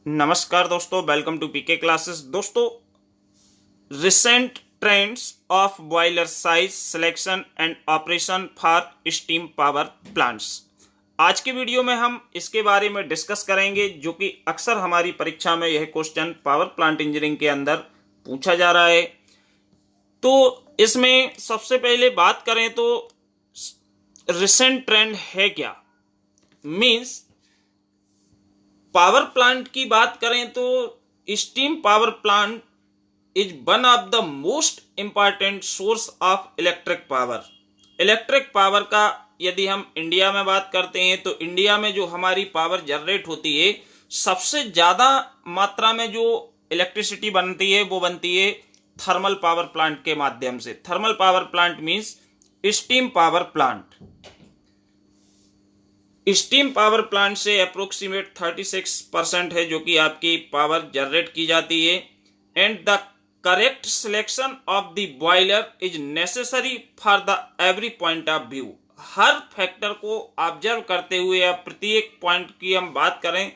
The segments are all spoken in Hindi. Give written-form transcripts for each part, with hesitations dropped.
नमस्कार दोस्तों, वेलकम टू पीके क्लासेस। दोस्तों, recent trends of boiler size selection and operation for steam power plants. आज के वीडियो में हम इसके बारे में डिस्कस करेंगे, जो कि अक्सर हमारी परीक्षा में यह क्वेश्चन पावर प्लांट इंजीनियरिंग के अंदर पूछा जा रहा है। तो इसमें सबसे पहले बात करें तो रिसेंट ट्रेंड है क्या, मीन्स पावर प्लांट की बात करें तो steam power plant is one of the most important source of electric power. Electric power का यदि हम इंडिया में बात करते हैं तो इंडिया में जो हमारी पावर जनरेट होती है, सबसे ज्यादा मात्रा में जो इलेक्ट्रिसिटी बनती है वो बनती है थर्मल पावर प्लांट के माध्यम से। Thermal power plant means steam power plant. Steam power plant से अप्रोक्सीमेट 36% है जो कि आपकी पावर जनरेट की जाती है। And the correct selection of the boiler is necessary for the every point of view. Her factor को ऑब्जर्व करते हुए या प्रत्येक पॉइंट की हम बात करें,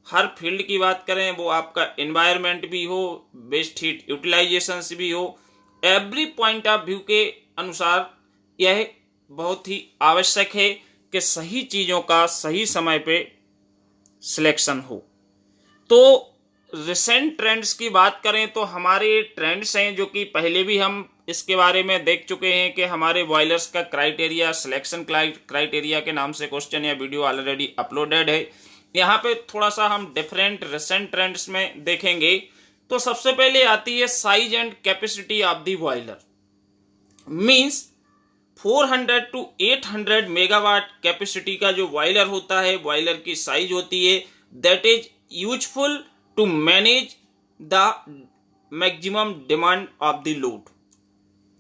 हर फील्ड की बात करें, वो आपका एनवायरनमेंट भी हो, वेस्ट हीट यूटिलाइजेशन भी हो, एवरी पॉइंट ऑफ व्यू के अनुसार यह बहुत ही आवश्यक है कि सही चीजों का सही समय पे सिलेक्शन हो। तो रिसेंट ट्रेंड्स की बात करें तो हमारे ट्रेंड्स हैं जो कि पहले भी हम इसके बारे में देख चुके हैं कि हमारे बॉयलर्स का क्राइटेरिया, सिलेक्शन क्राइटेरिया के नाम से क्वेश्चन या वीडियो ऑलरेडी अपलोडेड है। यहाँ पे थोड़ा सा हम डिफरेंट रिसेंट ट्रेंड्स में देखेंगे। तो सबसे पहले आती है size and capacity of the boiler. Means 400 to 800 megawatt capacity का जो बॉयलर होता है, बॉयलर की साइज होती है, that is useful to manage the maximum demand of the load.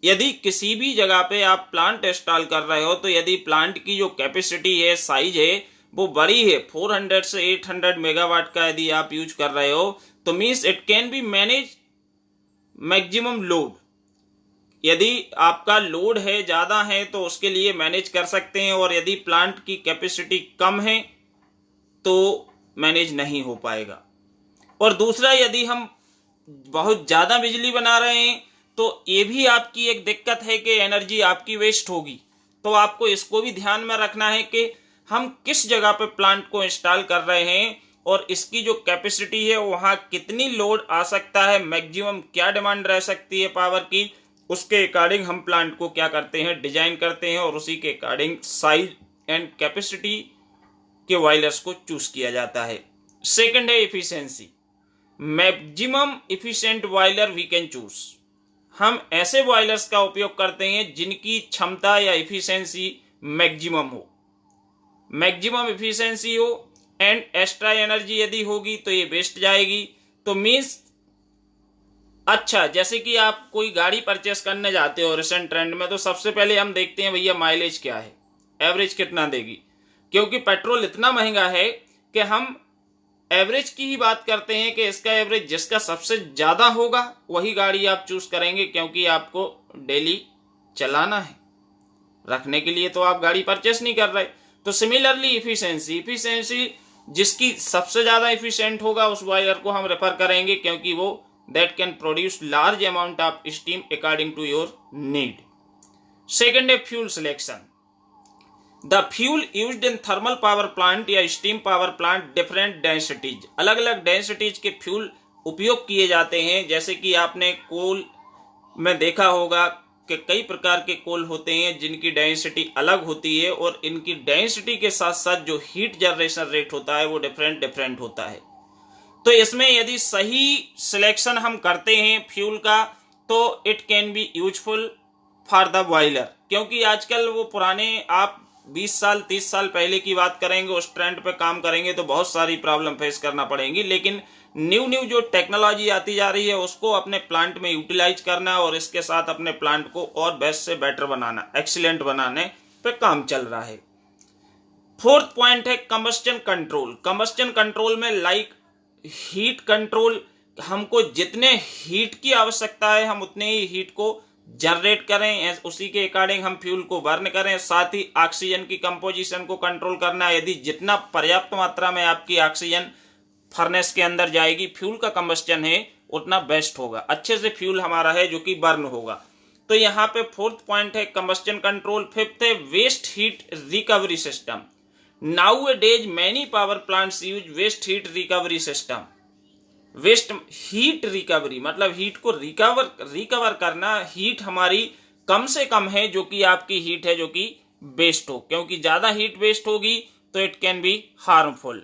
यदि किसी भी जगह पे आप प्लांट इंस्टॉल कर रहे हो तो यदि प्लांट की जो कैपेसिटी है, साइज है, वो बड़ी है, 400 से 800 मेगावाट का यदि आप यूज कर रहे हो तो means it can be manage maximum load. यदि आपका लोड है, ज्यादा है, तो उसके लिए मैनेज कर सकते हैं, और यदि प्लांट की कैपेसिटी कम है तो मैनेज नहीं हो पाएगा। और दूसरा, यदि हम बहुत ज्यादा बिजली बना रहे हैं तो ये भी आपकी एक दिक्कत है कि एनर्जी आपकी वेस्ट होगी। तो आपको इसको भी ध्यान में रखना है कि हम किस जगह पे प्लांट को इंस्टॉल कर रहे हैं और इसकी जो कैपेसिटी है वहां कितनी लोड आ सकता है, मैक्सिमम क्या डिमांड रह सकती है पावर की, उसके अकॉर्डिंग हम प्लांट को क्या करते हैं, डिजाइन करते हैं, और उसी के अकॉर्डिंग साइज एंड कैपेसिटी के बॉयलर्स को चूज किया जाता है। सेकंड है efficiency. Maximum efficient boiler we can choose. हम ऐसे बॉयलर्स का उपयोग करते हैं जिनकी क्षमता या एफिशिएंसी मैक्सिमम हो, मैक्सिमम एफिशिएंसी हो, एंड एक्स्ट्रा एनर्जी यदि होगी तो ये वेस्ट जाएगी। तो मीन्स अच्छा, जैसे कि आप कोई गाड़ी परचेस करने जाते हो रिसेंट ट्रेंड में, तो सबसे पहले हम देखते हैं भैया माइलेज क्या है, एवरेज कितना देगी, क्योंकि पेट्रोल इतना महंगा है कि हम एवरेज की ही बात करते हैं कि इसका एवरेज जिसका सबसे ज्यादा होगा वही गाड़ी आप चूज करेंगे, क्योंकि आपको डेली चलाना है, रखने के लिए तो आप गाड़ी परचेस नहीं कर रहे। तो सिमिलरली इफिशियंसी जिसकी सबसे ज्यादा इफिशियंट होगा उस बॉयलर को हम रेफर करेंगे, क्योंकि वो that can produce large amount of steam according to your need. Second है fuel selection. The fuel used in thermal power plant या steam power plant different densities, अलग अलग densities के fuel उपयोग किए जाते हैं। जैसे कि आपने कोल में देखा होगा कि कई प्रकार के कोल होते हैं जिनकी डेंसिटी अलग होती है, और इनकी डेंसिटी के साथ साथ जो हीट जनरेशन रेट होता है वो डिफरेंट होता है। तो इसमें यदि सही सिलेक्शन हम करते हैं फ्यूल का तो it can be useful for the boiler. क्योंकि आजकल वो पुराने, आप 20 साल 30 साल पहले की बात करेंगे, उस ट्रेंड पे काम करेंगे तो बहुत सारी प्रॉब्लम फेस करना पड़ेगी, लेकिन न्यू जो टेक्नोलॉजी आती जा रही है उसको अपने प्लांट में यूटिलाइज करना और इसके साथ अपने प्लांट को और बेस्ट से बेटर बनाना, एक्सीलेंट बनाने पे काम चल रहा है। फोर्थ पॉइंट है कंबस्टन कंट्रोल। कंबस्टन कंट्रोल में लाइक हीट कंट्रोल, हमको जितने हीट की आवश्यकता है हम उतने ही हीट को जनरेट करें, उसी के अकॉर्डिंग हम फ्यूल को बर्न करें। साथ ही ऑक्सीजन की कंपोजिशन को कंट्रोल करना, यदि जितना पर्याप्त मात्रा में आपकी ऑक्सीजन फर्नेस के अंदर जाएगी, फ्यूल का कंबस्टन है, उतना बेस्ट होगा, अच्छे से फ्यूल हमारा है जो कि बर्न होगा। तो यहाँ पे फोर्थ पॉइंट है कंबस्टन कंट्रोल। फिफ्थ है waste heat recovery system. Nowadays many power plants use waste heat recovery system. Waste heat recovery मतलब हीट को रिकवर करना, हीट हमारी कम से कम है जो कि आपकी हीट है जो कि वेस्ट हो, क्योंकि ज्यादा हीट वेस्ट होगी तो it can be harmful.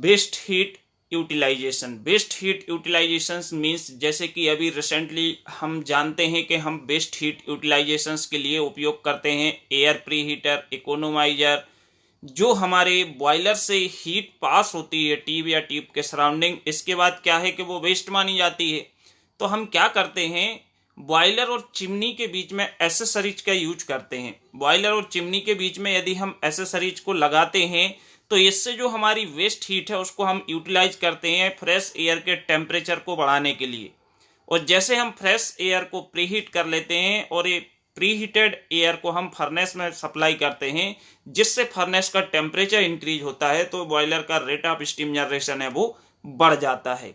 Best heat utilisation. Best heat utilisation means जैसे कि अभी रिसेंटली हम जानते हैं कि हम बेस्ट हीट यूटिलाइजेशन के लिए उपयोग करते हैं एयर प्री हीटर, इकोनोमाइजर। जो हमारे बॉयलर से हीट पास होती है ट्यूब या ट्यूब के सराउंडिंग, इसके बाद क्या है कि वो वेस्ट मानी जाती है। तो हम क्या करते हैं, बॉयलर और चिमनी के बीच में एसेसरीज का यूज करते हैं। बॉयलर और चिमनी के बीच में यदि हम एसेसरीज को लगाते हैं तो इससे जो हमारी वेस्ट हीट है उसको हम यूटिलाइज करते हैं फ्रेश एयर के टेम्परेचर को बढ़ाने के लिए। और जैसे हम फ्रेश एयर को प्रीहीट कर लेते हैं और ये प्रीहीटेड एयर को हम फर्नेस में सप्लाई करते हैं, जिससे फर्नेस का टेम्परेचर इंक्रीज होता है, तो बॉयलर का रेट ऑफ स्टीम जनरेशन है वो बढ़ जाता है।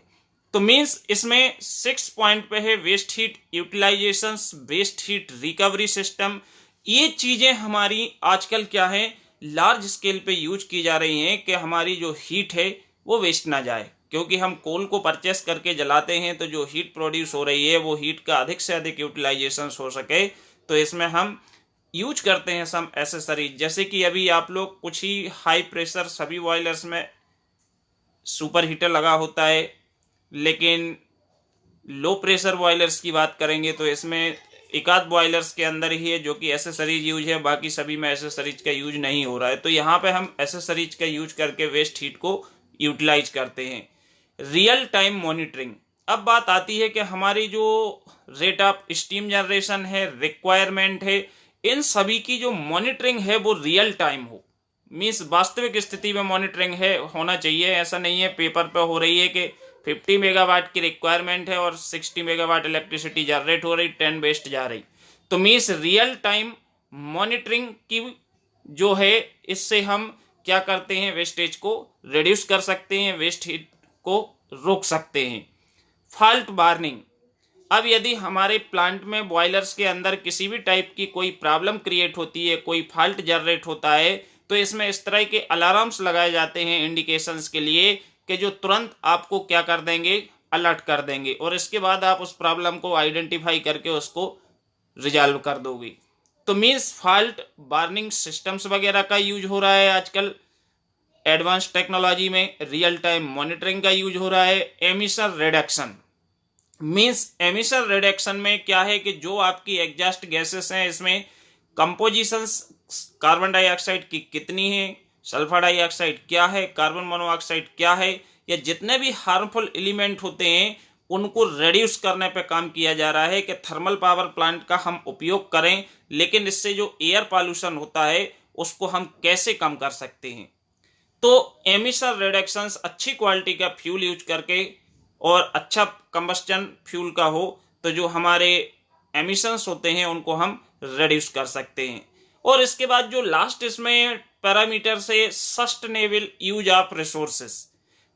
तो मीन्स इसमें 6 पॉइंट पे है waste heat utilisation, waste heat recovery system. ये चीजें हमारी आजकल क्या है लार्ज स्केल पे यूज की जा रही हैं कि हमारी जो हीट है वो वेस्ट ना जाए, क्योंकि हम कोल को परचेस करके जलाते हैं तो जो हीट प्रोड्यूस हो रही है वो हीट का अधिक से अधिक यूटिलाइजेशन हो सके, तो इसमें हम यूज करते हैं सम एसेसरीज। जैसे कि अभी आप लोग कुछ ही हाई प्रेशर सभी बॉयलर्स में सुपर हीटर लगा होता है, लेकिन लो प्रेशर बॉयलर्स की बात करेंगे तो इसमें एक आध बॉयलर्स के अंदर ही है जो कि एसेसरीज यूज है, बाकी सभी में एसेसरीज का यूज नहीं हो रहा है। तो यहाँ पे हम एसेसरीज का यूज करके वेस्ट हीट को यूटिलाइज करते हैं। Real time monitoring. अब बात आती है कि हमारी जो रेट ऑफ स्टीम जनरेशन है, रिक्वायरमेंट है, इन सभी की जो मॉनिटरिंग है वो रियल टाइम हो, मीन्स वास्तविक स्थिति में मॉनिटरिंग है होना चाहिए। ऐसा नहीं है पेपर पे हो रही है कि 50 मेगावाट की रिक्वायरमेंट है और 60 मेगावाट इलेक्ट्रिसिटी जनरेट हो रही, 10 वेस्ट जा रही। तो मीन्स रियल टाइम मॉनिटरिंग की जो है, इससे हम क्या करते हैं, वेस्टेज को रिड्यूस कर सकते हैं, वेस्ट हीट को रोक सकते हैं। Fault warning. अब यदि हमारे प्लांट में बॉयलर्स के अंदर किसी भी टाइप की कोई प्रॉब्लम क्रिएट होती है, कोई फॉल्ट जनरेट होता है, तो इसमें इस तरह के अलार्म्स लगाए जाते हैं इंडिकेशंस के लिए कि जो तुरंत आपको क्या कर देंगे, अलर्ट कर देंगे, और इसके बाद आप उस प्रॉब्लम को आइडेंटिफाई करके उसको रिजॉल्व कर दोगे। तो मीन्स फॉल्ट वार्निंग सिस्टम्स वगैरह का यूज हो रहा है आजकल एडवांस टेक्नोलॉजी में। रियल टाइम मॉनिटरिंग का यूज हो रहा है। Emission reduction. Means emission reduction में क्या है कि जो आपकी एग्जॉस्ट गैसेस हैं, इसमें कंपोजिशंस कार्बन डाइऑक्साइड की कितनी है, सल्फर डाइऑक्साइड क्या है, कार्बन मोनोऑक्साइड क्या है, या जितने भी हार्मफुल एलिमेंट होते हैं उनको रिड्यूस करने पे काम किया जा रहा है कि थर्मल पावर प्लांट का हम उपयोग करें, लेकिन इससे जो एयर पॉल्यूशन होता है उसको हम कैसे कम कर सकते हैं। तो एमिशन रिडक्शंस अच्छी क्वालिटी का फ्यूल यूज करके और अच्छा कंबस्टन फ्यूल का हो तो जो हमारे एमिशंस होते हैं उनको हम रिड्यूस कर सकते हैं। और इसके बाद जो लास्ट इसमें पैरामीटर से sustainable use of resources.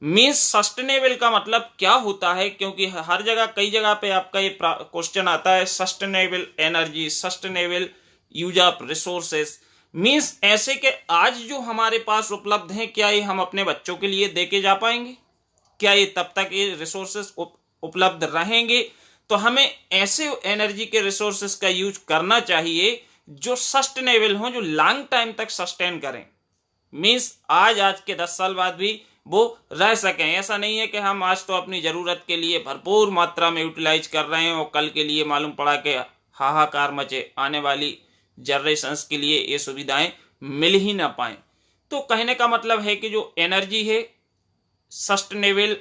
Means sustainable का मतलब क्या होता है, क्योंकि हर जगह कई जगह पे आपका ये क्वेश्चन आता है, sustainable energy, sustainable use of resources. Means ऐसे कि आज जो हमारे पास उपलब्ध हैं, क्या ये हम अपने बच्चों के लिए देके जा पाएंगे, क्या ये तब तक ये रिसोर्सेस उपलब्ध रहेंगे। तो हमें ऐसे एनर्जी के रिसोर्सेस का यूज करना चाहिए जो सस्टेनेबल हो, जो लॉन्ग टाइम तक सस्टेन करें। मीन्स आज के 10 साल बाद भी वो रह सकें। ऐसा नहीं है कि हम आज तो अपनी जरूरत के लिए भरपूर मात्रा में यूटिलाइज कर रहे हैं और कल के लिए मालूम पड़ा कि हाहाकार मचे, आने वाली जनरेशंस के लिए ये सुविधाएं मिल ही ना पाए। तो कहने का मतलब है कि जो एनर्जी है, सस्टेनेबल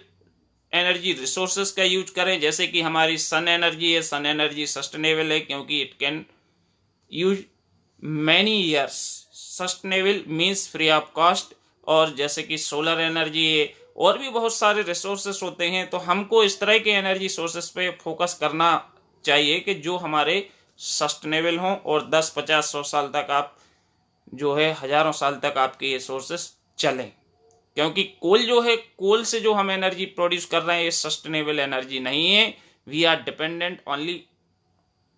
एनर्जी रिसोर्सेस का यूज करें। जैसे कि हमारी सन एनर्जी है, सन एनर्जी सस्टेनेबल है क्योंकि it can use many years. Sustainable means free of cost. और जैसे कि सोलर एनर्जी है, और भी बहुत सारे रिसोर्सेस होते हैं। तो हमको इस तरह के एनर्जी सोर्सेस पे फोकस करना चाहिए कि जो हमारे सस्टेनेबल हों और 10, 50, 100 साल तक आप जो है हजारों साल तक आपके ये सोर्सेस चलें, क्योंकि कोल जो है, कोल से जो हम एनर्जी प्रोड्यूस कर रहे हैं ये सस्टेनेबल एनर्जी नहीं है। We are dependent only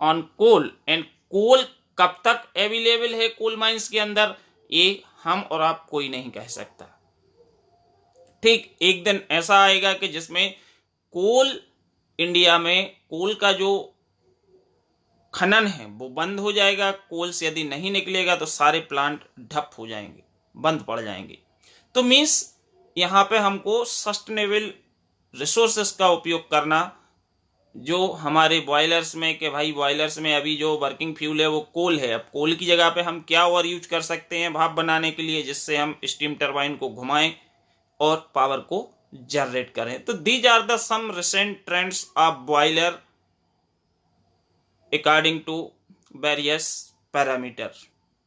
on coal, and coal कब तक अवेलेबल है कोल माइंस के अंदर, ये हम और आप कोई नहीं कह सकता। ठीक, एक दिन ऐसा आएगा कि जिसमें कोल, इंडिया में कोल का जो खनन है वो बंद हो जाएगा। कोल से यदि नहीं निकलेगा तो सारे प्लांट ठप हो जाएंगे, बंद पड़ जाएंगे। तो मीन्स यहाँ पे हमको सस्टेनेबल रिसोर्सेस का उपयोग करना, जो हमारे बॉयलर्स में, कि भाई बॉयलर्स में अभी जो वर्किंग फ्यूल है वो कोल है। अब कोल की जगह पे हम क्या और यूज कर सकते हैं भाप बनाने के लिए, जिससे हम स्टीम टरबाइन को घुमाएं और पावर को जनरेट करें। तो these are the some recent trends of boiler according to various parameter.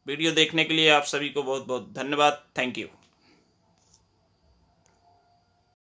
Video देखने के लिए आप सभी को बहुत बहुत धन्यवाद। Thank you.